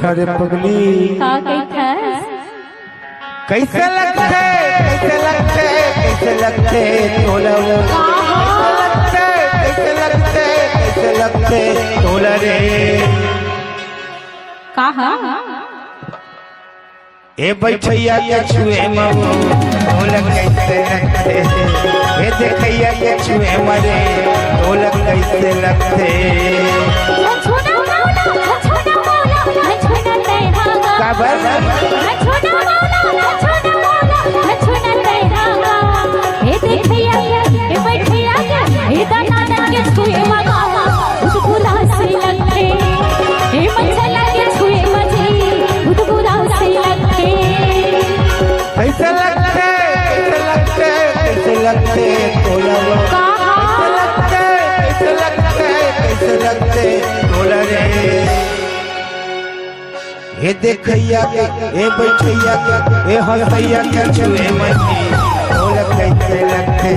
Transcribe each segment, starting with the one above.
अच्छा रे पगली का कैसे कैसे लगते कैसे लगते तोला कैसे लगते तोला रे कहा ए बैठैया के छुए मऊ ढोलक कैसे लगते ए देखैया के छुए मरे ढोलक कैसे लगते कैसे लगते तोला कैसे लगते तोला रे हे देखैया के हे बैठैया के हे हंसैया के छुए मनी ढोलक कैसे लगते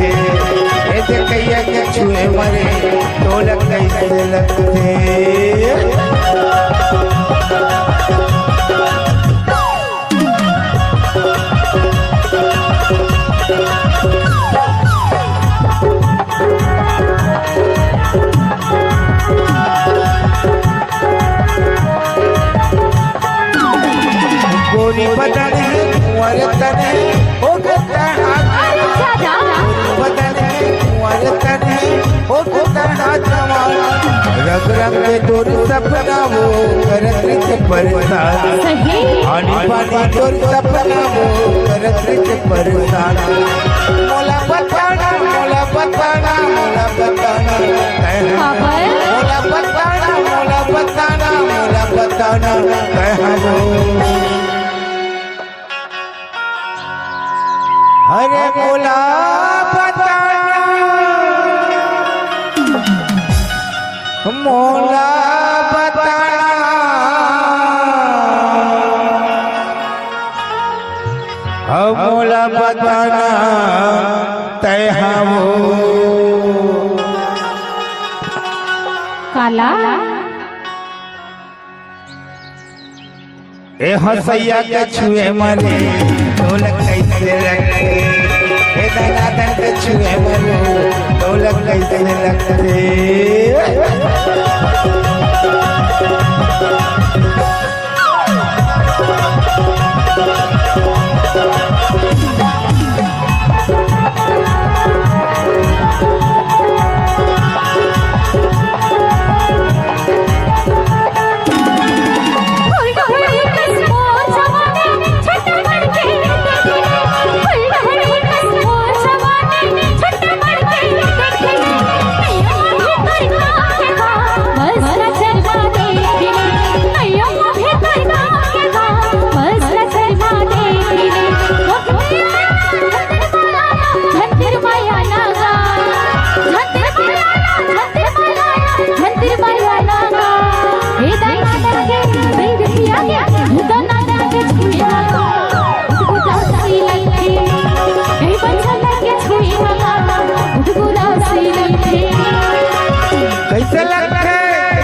हे देखैया के छुए मरे ढोलक कैसे लगते गोरी बदन है कुंवर तन है ओ गदना बदन है कुंवर तन है ओ गदना जवान रग रग के दूर सपना वो करत के परेशान पानी पानी दूर सपना वो करत के परेशान मोला बताना मोला बताना मोला बताना मोला बताना मोला बताना मोला बताना कहो अरे मोला बताना मोला बताना मोला बताना तय हो काला ए हंसैया के छुए मरे ढोलक कैसे लगते ए दाना के छुए मरे ढोलक कैसे लगते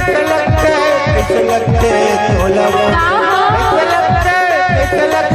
कैसे लगते तोला कैसे लगते